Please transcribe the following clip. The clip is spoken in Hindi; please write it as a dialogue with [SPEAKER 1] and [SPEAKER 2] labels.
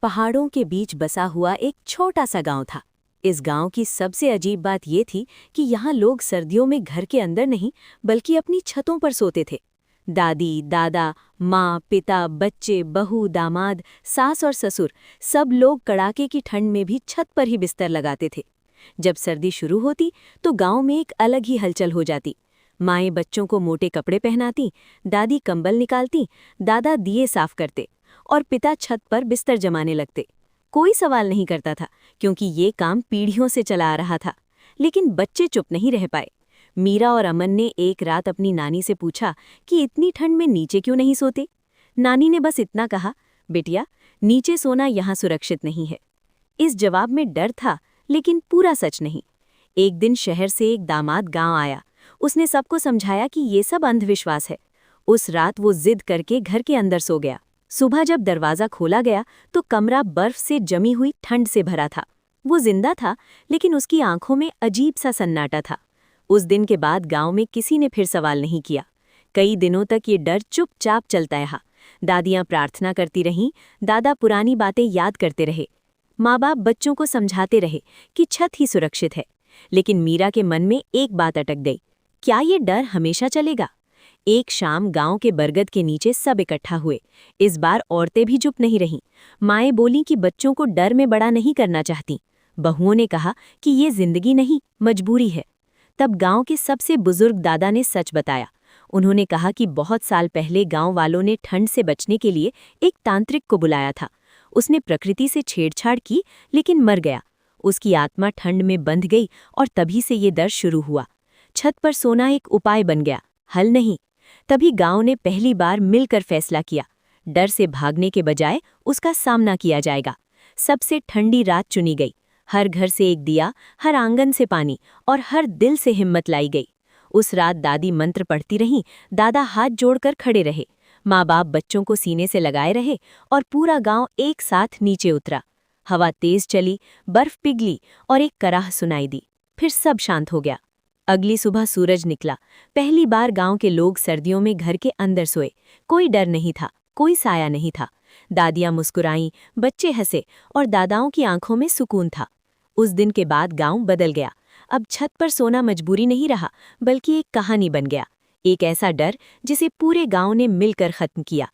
[SPEAKER 1] पहाड़ों के बीच बसा हुआ एक छोटा सा गांव था। इस गांव की सबसे अजीब बात ये थी कि यहाँ लोग सर्दियों में घर के अंदर नहीं बल्कि अपनी छतों पर सोते थे। दादी, दादा, माँ, पिता, बच्चे, बहू, दामाद, सास और ससुर सब लोग कड़ाके की ठंड में भी छत पर ही बिस्तर लगाते थे। जब सर्दी शुरू होती तो गांव में एक अलग ही हलचल हो जाती। माएँ बच्चों को मोटे कपड़े पहनाती, दादी कंबल निकालती, दादा दिए साफ करते और पिता छत पर बिस्तर जमाने लगते। कोई सवाल नहीं करता था क्योंकि ये काम पीढ़ियों से चला आ रहा था। लेकिन बच्चे चुप नहीं रह पाए। मीरा और अमन ने एक रात अपनी नानी से पूछा कि इतनी ठंड में नीचे क्यों नहीं सोते। नानी ने बस इतना कहा, बेटिया, नीचे सोना यहाँ सुरक्षित नहीं है। इस जवाब में डर था, लेकिन पूरा सच नहीं। एक दिन शहर से एक दामाद गांव आया। उसने सबको समझाया कि ये सब अंधविश्वास है। उस रात वो जिद करके घर के अंदर सो गया। सुबह जब दरवाज़ा खोला गया तो कमरा बर्फ से जमी हुई ठंड से भरा था। वो जिंदा था, लेकिन उसकी आंखों में अजीब सा सन्नाटा था। उस दिन के बाद गांव में किसी ने फिर सवाल नहीं किया। कई दिनों तक ये डर चुपचाप चलता रहा। दादियां प्रार्थना करती रहीं, दादा पुरानी बातें याद करते रहे, माँ बाप बच्चों को समझाते रहे कि छत ही सुरक्षित है। लेकिन मीरा के मन में एक बात अटक गई, क्या ये डर हमेशा चलेगा? एक शाम गांव के बरगद के नीचे सब इकट्ठा हुए। इस बार औरतें भी चुप नहीं रहीं। माएँ बोलीं कि बच्चों को डर में बड़ा नहीं करना चाहती। बहुओं ने कहा कि ये जिंदगी नहीं, मजबूरी है। तब गांव के सबसे बुजुर्ग दादा ने सच बताया। उन्होंने कहा कि बहुत साल पहले गांव वालों ने ठंड से बचने के लिए एक तांत्रिक को बुलाया था। उसने प्रकृति से छेड़छाड़ की, लेकिन मर गया। उसकी आत्मा ठंड में बंध गई और तभी से ये डर शुरू हुआ। छत पर सोना एक उपाय बन गया, हल नहीं। तभी गांव ने पहली बार मिलकर फैसला किया, डर से भागने के बजाय उसका सामना किया जाएगा। सबसे ठंडी रात चुनी गई। हर घर से एक दिया, हर आंगन से पानी और हर दिल से हिम्मत लाई गई। उस रात दादी मंत्र पढ़ती रहीं, दादा हाथ जोड़कर खड़े रहे, माँ बाप बच्चों को सीने से लगाए रहे और पूरा गांव एक साथ नीचे उतरा। हवा तेज चली, बर्फ पिघली और एक कराह सुनाई दी। फिर सब शांत हो गया। अगली सुबह सूरज निकला। पहली बार गांव के लोग सर्दियों में घर के अंदर सोए। कोई डर नहीं था, कोई साया नहीं था। दादियां मुस्कुराईं, बच्चे हंसे और दादाओं की आंखों में सुकून था। उस दिन के बाद गांव बदल गया। अब छत पर सोना मजबूरी नहीं रहा, बल्कि एक कहानी बन गया। एक ऐसा डर जिसे पूरे गांव ने मिलकर खत्म किया।